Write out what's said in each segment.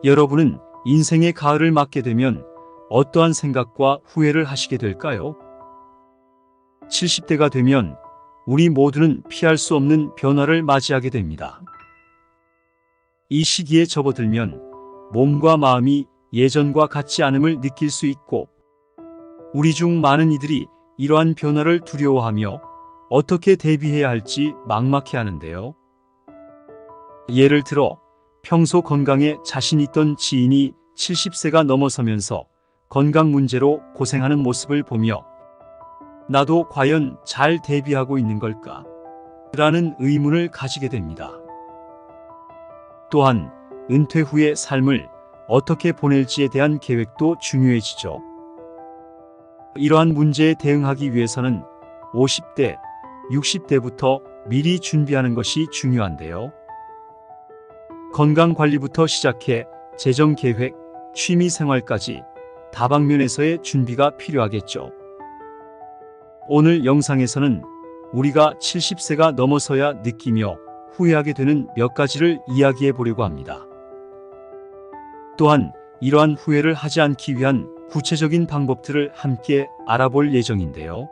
여러분은 인생의 가을을 맞게 되면 어떠한 생각과 후회를 하시게 될까요? 70대가 되면 우리 모두는 피할 수 없는 변화를 맞이하게 됩니다. 이 시기에 접어들면 몸과 마음이 예전과 같지 않음을 느낄 수 있고, 우리 중 많은 이들이 이러한 변화를 두려워하며 어떻게 대비해야 할지 막막해 하는데요. 예를 들어 평소 건강에 자신 있던 지인이 70세가 넘어서면서 건강 문제로 고생하는 모습을 보며 나도 과연 잘 대비하고 있는 걸까? 라는 의문을 가지게 됩니다. 또한 은퇴 후의 삶을 어떻게 보낼지에 대한 계획도 중요해지죠. 이러한 문제에 대응하기 위해서는 50대, 60대부터 미리 준비하는 것이 중요한데요. 건강관리부터 시작해 재정계획, 취미생활까지 다방면에서의 준비가 필요하겠죠. 오늘 영상에서는 우리가 70세가 넘어서야 느끼며 후회하게 되는 몇 가지를 이야기해 보려고 합니다. 또한 이러한 후회를 하지 않기 위한 구체적인 방법들을 함께 알아볼 예정인데요.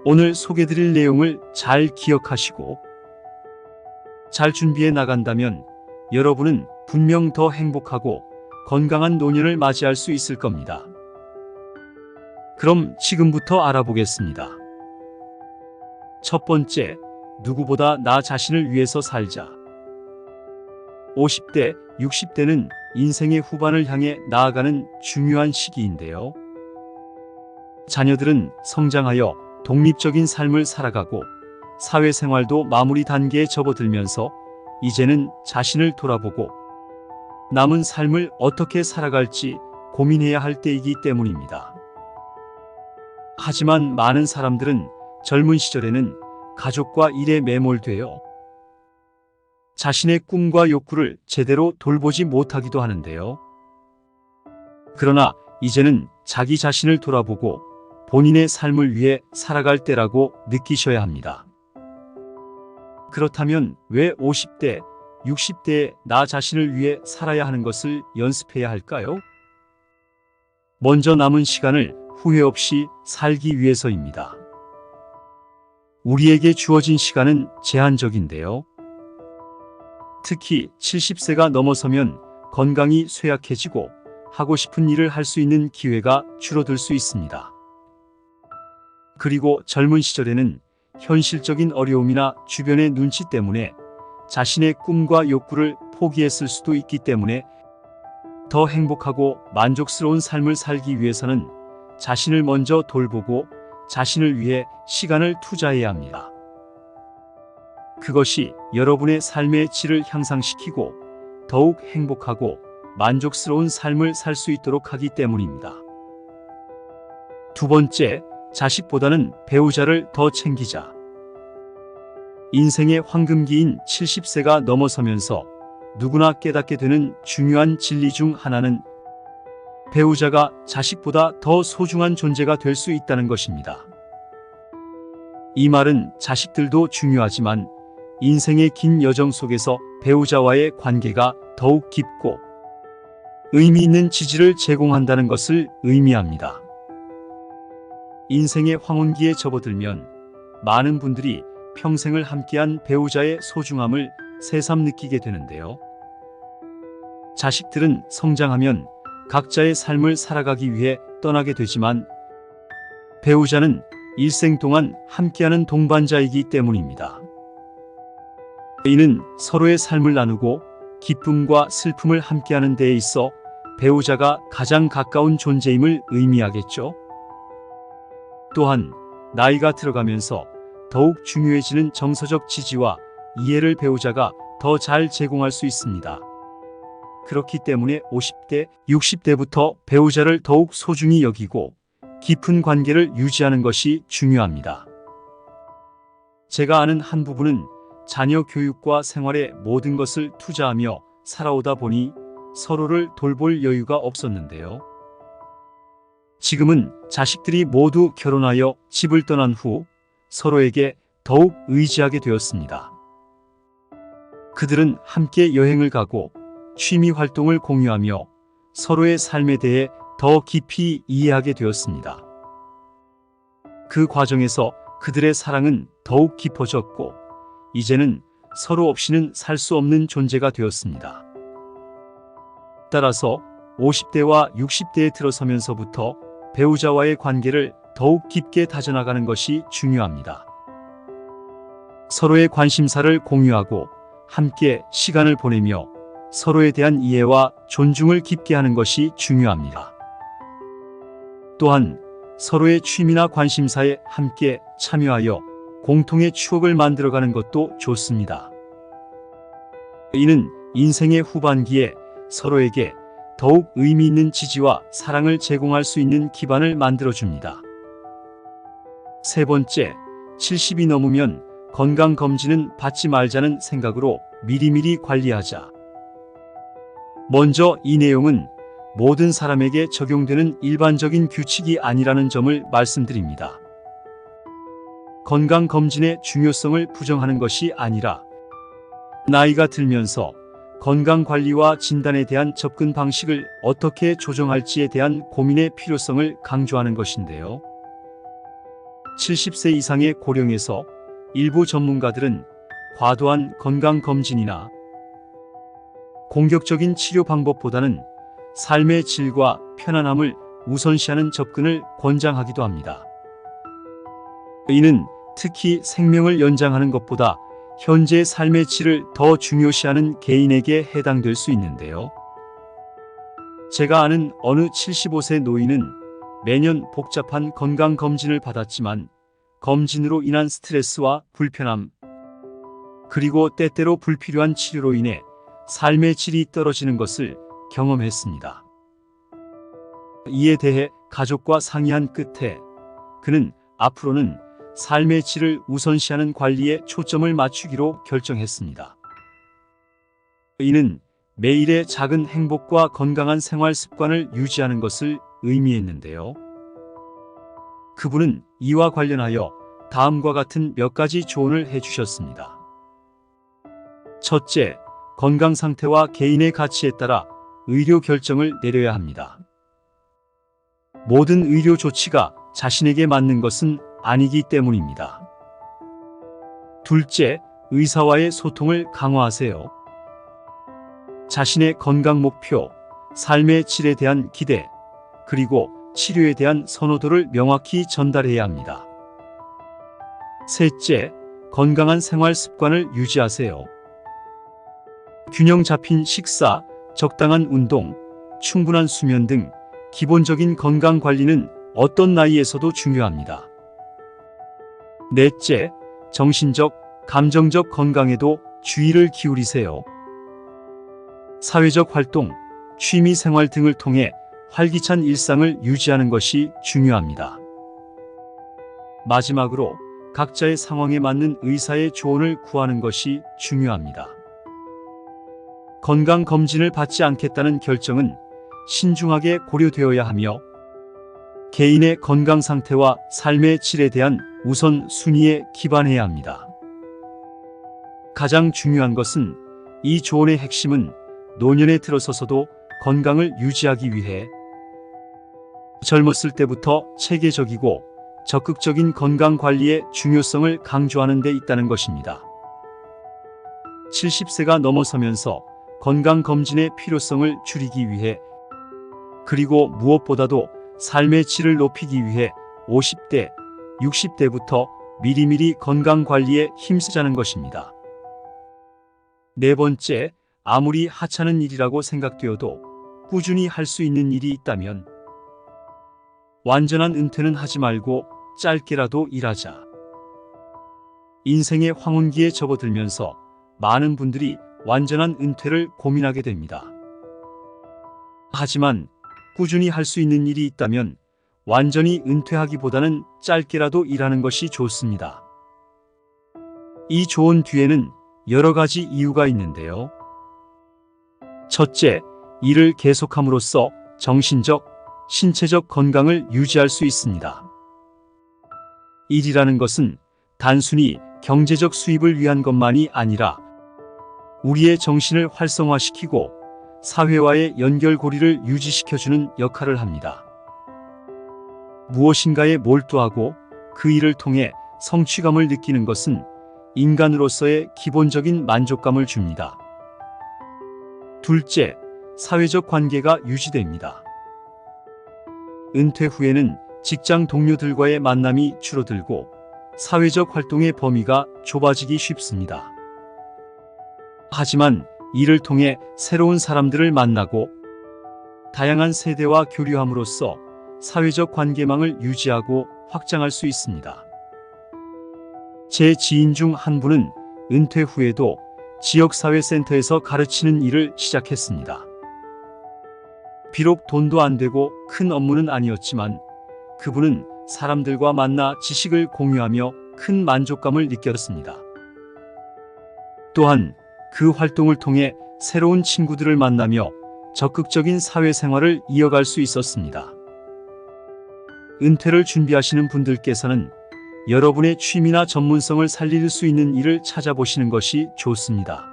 오늘 소개드릴 내용을 잘 기억하시고 잘 준비해 나간다면 여러분은 분명 더 행복하고 건강한 노년을 맞이할 수 있을 겁니다. 그럼 지금부터 알아보겠습니다. 첫 번째, 누구보다 나 자신을 위해서 살자. 50대, 60대는 인생의 후반을 향해 나아가는 중요한 시기인데요. 자녀들은 성장하여 독립적인 삶을 살아가고 사회생활도 마무리 단계에 접어들면서 이제는 자신을 돌아보고 남은 삶을 어떻게 살아갈지 고민해야 할 때이기 때문입니다. 하지만 많은 사람들은 젊은 시절에는 가족과 일에 매몰되어 자신의 꿈과 욕구를 제대로 돌보지 못하기도 하는데요. 그러나 이제는 자기 자신을 돌아보고 본인의 삶을 위해 살아갈 때라고 느끼셔야 합니다. 그렇다면 왜 50대, 60대에 나 자신을 위해 살아야 하는 것을 연습해야 할까요? 먼저 남은 시간을 후회 없이 살기 위해서입니다. 우리에게 주어진 시간은 제한적인데요. 특히 70세가 넘어서면 건강이 쇠약해지고 하고 싶은 일을 할 수 있는 기회가 줄어들 수 있습니다. 그리고 젊은 시절에는 현실적인 어려움이나 주변의 눈치 때문에 자신의 꿈과 욕구를 포기했을 수도 있기 때문에 더 행복하고 만족스러운 삶을 살기 위해서는 자신을 먼저 돌보고 자신을 위해 시간을 투자해야 합니다. 그것이 여러분의 삶의 질을 향상시키고 더욱 행복하고 만족스러운 삶을 살 수 있도록 하기 때문입니다. 두 번째, 자식보다는 배우자를 더 챙기자. 인생의 황금기인 70세가 넘어서면서 누구나 깨닫게 되는 중요한 진리 중 하나는 배우자가 자식보다 더 소중한 존재가 될 수 있다는 것입니다. 이 말은 자식들도 중요하지만 인생의 긴 여정 속에서 배우자와의 관계가 더욱 깊고 의미 있는 지지를 제공한다는 것을 의미합니다. 인생의 황혼기에 접어들면 많은 분들이 평생을 함께한 배우자의 소중함을 새삼 느끼게 되는데요. 자식들은 성장하면 각자의 삶을 살아가기 위해 떠나게 되지만 배우자는 일생 동안 함께하는 동반자이기 때문입니다. 이는 서로의 삶을 나누고 기쁨과 슬픔을 함께하는 데에 있어 배우자가 가장 가까운 존재임을 의미하겠죠. 또한 나이가 들어가면서 더욱 중요해지는 정서적 지지와 이해를 배우자가 더 잘 제공할 수 있습니다. 그렇기 때문에 50대, 60대부터 배우자를 더욱 소중히 여기고 깊은 관계를 유지하는 것이 중요합니다. 제가 아는 한 부부는 자녀 교육과 생활에 모든 것을 투자하며 살아오다 보니 서로를 돌볼 여유가 없었는데요. 지금은 자식들이 모두 결혼하여 집을 떠난 후 서로에게 더욱 의지하게 되었습니다. 그들은 함께 여행을 가고 취미 활동을 공유하며 서로의 삶에 대해 더 깊이 이해하게 되었습니다. 그 과정에서 그들의 사랑은 더욱 깊어졌고, 이제는 서로 없이는 살 수 없는 존재가 되었습니다. 따라서 50대와 60대에 들어서면서부터 배우자와의 관계를 더욱 깊게 다져나가는 것이 중요합니다. 서로의 관심사를 공유하고 함께 시간을 보내며 서로에 대한 이해와 존중을 깊게 하는 것이 중요합니다. 또한 서로의 취미나 관심사에 함께 참여하여 공통의 추억을 만들어가는 것도 좋습니다. 이는 인생의 후반기에 서로에게 더욱 의미 있는 지지와 사랑을 제공할 수 있는 기반을 만들어줍니다. 세 번째, 70이 넘으면 건강검진은 받지 말자는 생각으로 미리미리 관리하자. 먼저 이 내용은 모든 사람에게 적용되는 일반적인 규칙이 아니라는 점을 말씀드립니다. 건강검진의 중요성을 부정하는 것이 아니라 나이가 들면서 건강관리와 진단에 대한 접근 방식을 어떻게 조정할지에 대한 고민의 필요성을 강조하는 것인데요. 70세 이상의 고령에서 일부 전문가들은 과도한 건강검진이나 공격적인 치료 방법보다는 삶의 질과 편안함을 우선시하는 접근을 권장하기도 합니다. 이는 특히 생명을 연장하는 것보다 현재의 삶의 질을 더 중요시하는 개인에게 해당될 수 있는데요. 제가 아는 어느 75세 노인은 매년 복잡한 건강검진을 받았지만 검진으로 인한 스트레스와 불편함, 그리고 때때로 불필요한 치료로 인해 삶의 질이 떨어지는 것을 경험했습니다. 이에 대해 가족과 상의한 끝에 그는 앞으로는 삶의 질을 우선시하는 관리에 초점을 맞추기로 결정했습니다. 이는 매일의 작은 행복과 건강한 생활 습관을 유지하는 것을 의미했는데요. 그분은 이와 관련하여 다음과 같은 몇 가지 조언을 해주셨습니다. 첫째, 건강 상태와 개인의 가치에 따라 의료 결정을 내려야 합니다. 모든 의료 조치가 자신에게 맞는 것은 아니기 때문입니다. 둘째, 의사와의 소통을 강화하세요. 자신의 건강 목표, 삶의 질에 대한 기대, 그리고 치료에 대한 선호도를 명확히 전달해야 합니다. 셋째, 건강한 생활 습관을 유지하세요. 균형 잡힌 식사, 적당한 운동, 충분한 수면 등 기본적인 건강 관리는 어떤 나이에서도 중요합니다. 넷째, 정신적, 감정적 건강에도 주의를 기울이세요. 사회적 활동, 취미 생활 등을 통해 활기찬 일상을 유지하는 것이 중요합니다. 마지막으로 각자의 상황에 맞는 의사의 조언을 구하는 것이 중요합니다. 건강검진을 받지 않겠다는 결정은 신중하게 고려되어야 하며 개인의 건강 상태와 삶의 질에 대한 우선 순위에 기반해야 합니다. 가장 중요한 것은 이 조언의 핵심은 노년에 들어서서도 건강을 유지하기 위해 젊었을 때부터 체계적이고 적극적인 건강 관리의 중요성을 강조하는 데 있다는 것입니다. 70세가 넘어서면서 건강검진의 필요성을 줄이기 위해, 그리고 무엇보다도 삶의 질을 높이기 위해 50대, 60대부터 미리미리 건강관리에 힘쓰자는 것입니다. 네 번째, 아무리 하찮은 일이라고 생각되어도 꾸준히 할 수 있는 일이 있다면 완전한 은퇴는 하지 말고 짧게라도 일하자. 인생의 황혼기에 접어들면서 많은 분들이 완전한 은퇴를 고민하게 됩니다. 하지만 꾸준히 할 수 있는 일이 있다면 완전히 은퇴하기보다는 짧게라도 일하는 것이 좋습니다. 이 조언 뒤에는 여러 가지 이유가 있는데요. 첫째, 일을 계속함으로써 정신적, 신체적 건강을 유지할 수 있습니다. 일이라는 것은 단순히 경제적 수입을 위한 것만이 아니라 우리의 정신을 활성화시키고 사회와의 연결고리를 유지시켜주는 역할을 합니다. 무엇인가에 몰두하고 그 일을 통해 성취감을 느끼는 것은 인간으로서의 기본적인 만족감을 줍니다. 둘째, 사회적 관계가 유지됩니다. 은퇴 후에는 직장 동료들과의 만남이 줄어들고 사회적 활동의 범위가 좁아지기 쉽습니다. 하지만 이를 통해 새로운 사람들을 만나고 다양한 세대와 교류함으로써 사회적 관계망을 유지하고 확장할 수 있습니다. 제 지인 중 한 분은 은퇴 후에도 지역사회센터에서 가르치는 일을 시작했습니다. 비록 돈도 안 되고 큰 업무는 아니었지만 그분은 사람들과 만나 지식을 공유하며 큰 만족감을 느꼈습니다. 또한 그 활동을 통해 새로운 친구들을 만나며 적극적인 사회생활을 이어갈 수 있었습니다. 은퇴를 준비하시는 분들께서는 여러분의 취미나 전문성을 살릴 수 있는 일을 찾아보시는 것이 좋습니다.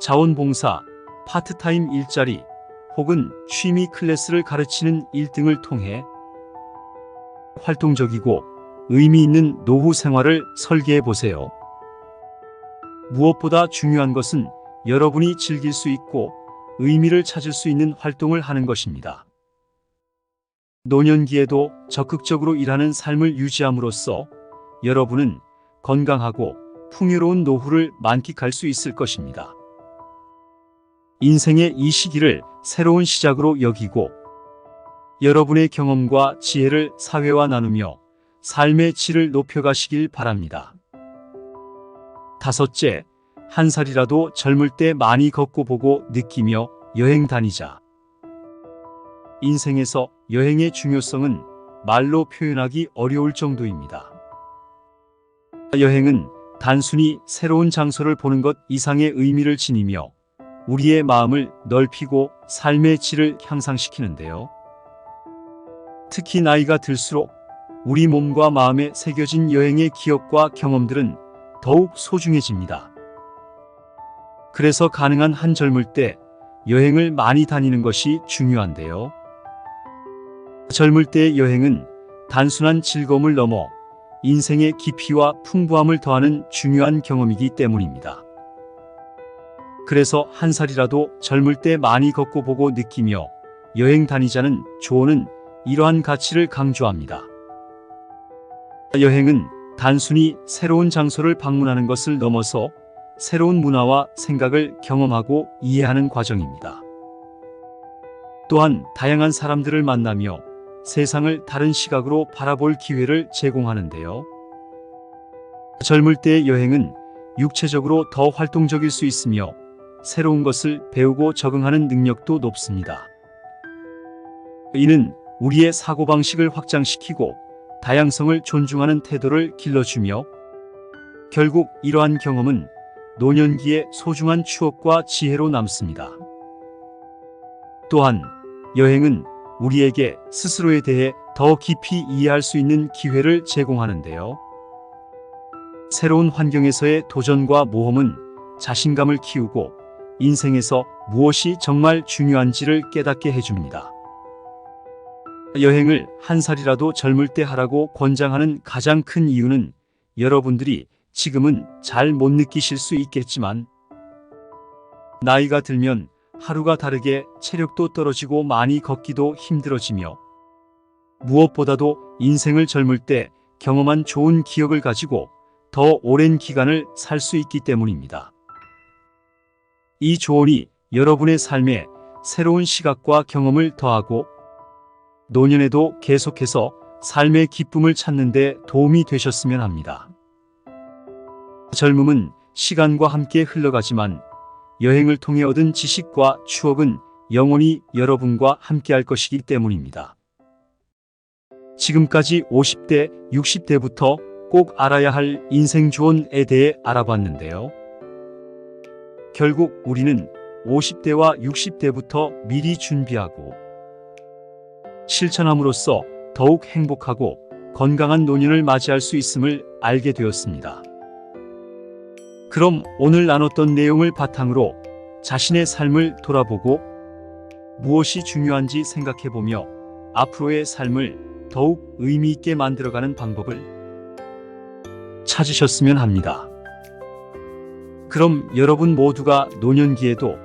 자원봉사, 파트타임 일자리, 혹은 취미 클래스를 가르치는 일 등을 통해 활동적이고 의미 있는 노후 생활을 설계해 보세요. 무엇보다 중요한 것은 여러분이 즐길 수 있고 의미를 찾을 수 있는 활동을 하는 것입니다. 노년기에도 적극적으로 일하는 삶을 유지함으로써 여러분은 건강하고 풍요로운 노후를 만끽할 수 있을 것입니다. 인생의 이 시기를 새로운 시작으로 여기고 여러분의 경험과 지혜를 사회와 나누며 삶의 질을 높여가시길 바랍니다. 다섯째, 한 살이라도 젊을 때 많이 걷고 보고 느끼며 여행 다니자. 인생에서 여행의 중요성은 말로 표현하기 어려울 정도입니다. 여행은 단순히 새로운 장소를 보는 것 이상의 의미를 지니며 우리의 마음을 넓히고 삶의 질을 향상시키는데요. 특히 나이가 들수록 우리 몸과 마음에 새겨진 여행의 기억과 경험들은 더욱 소중해집니다. 그래서 가능한 한 젊을 때 여행을 많이 다니는 것이 중요한데요. 젊을 때의 여행은 단순한 즐거움을 넘어 인생의 깊이와 풍부함을 더하는 중요한 경험이기 때문입니다. 그래서 한 살이라도 젊을 때 많이 걷고 보고 느끼며 여행 다니자는 조언은 이러한 가치를 강조합니다. 여행은 단순히 새로운 장소를 방문하는 것을 넘어서 새로운 문화와 생각을 경험하고 이해하는 과정입니다. 또한 다양한 사람들을 만나며 세상을 다른 시각으로 바라볼 기회를 제공하는데요. 젊을 때의 여행은 육체적으로 더 활동적일 수 있으며 새로운 것을 배우고 적응하는 능력도 높습니다. 이는 우리의 사고방식을 확장시키고 다양성을 존중하는 태도를 길러주며 결국 이러한 경험은 노년기의 소중한 추억과 지혜로 남습니다. 또한 여행은 우리에게 스스로에 대해 더 깊이 이해할 수 있는 기회를 제공하는데요. 새로운 환경에서의 도전과 모험은 자신감을 키우고 인생에서 무엇이 정말 중요한지를 깨닫게 해줍니다. 여행을 한 살이라도 젊을 때 하라고 권장하는 가장 큰 이유는 여러분들이 지금은 잘 못 느끼실 수 있겠지만 나이가 들면 하루가 다르게 체력도 떨어지고 많이 걷기도 힘들어지며 무엇보다도 인생을 젊을 때 경험한 좋은 기억을 가지고 더 오랜 기간을 살 수 있기 때문입니다. 이 조언이 여러분의 삶에 새로운 시각과 경험을 더하고 노년에도 계속해서 삶의 기쁨을 찾는 데 도움이 되셨으면 합니다. 젊음은 시간과 함께 흘러가지만 여행을 통해 얻은 지식과 추억은 영원히 여러분과 함께할 것이기 때문입니다. 지금까지 50대, 60대부터 꼭 알아야 할 인생 조언에 대해 알아봤는데요. 결국 우리는 50대와 60대부터 미리 준비하고 실천함으로써 더욱 행복하고 건강한 노년을 맞이할 수 있음을 알게 되었습니다. 그럼 오늘 나눴던 내용을 바탕으로 자신의 삶을 돌아보고 무엇이 중요한지 생각해보며 앞으로의 삶을 더욱 의미 있게 만들어가는 방법을 찾으셨으면 합니다. 그럼 여러분 모두가 노년기에도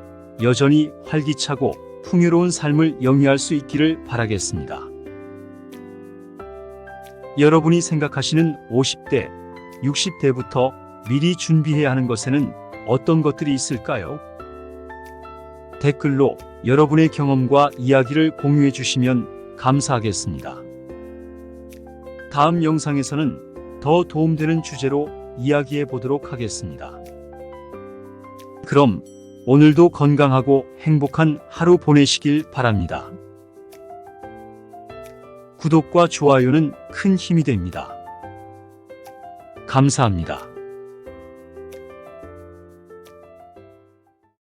여전히 활기차고 풍요로운 삶을 영위할 수 있기를 바라겠습니다. 여러분이 생각하시는 50대, 60대부터 미리 준비해야 하는 것에는 어떤 것들이 있을까요? 댓글로 여러분의 경험과 이야기를 공유해 주시면 감사하겠습니다. 다음 영상에서는 더 도움되는 주제로 이야기해 보도록 하겠습니다. 그럼 오늘도 건강하고 행복한 하루 보내시길 바랍니다. 구독과 좋아요는 큰 힘이 됩니다. 감사합니다.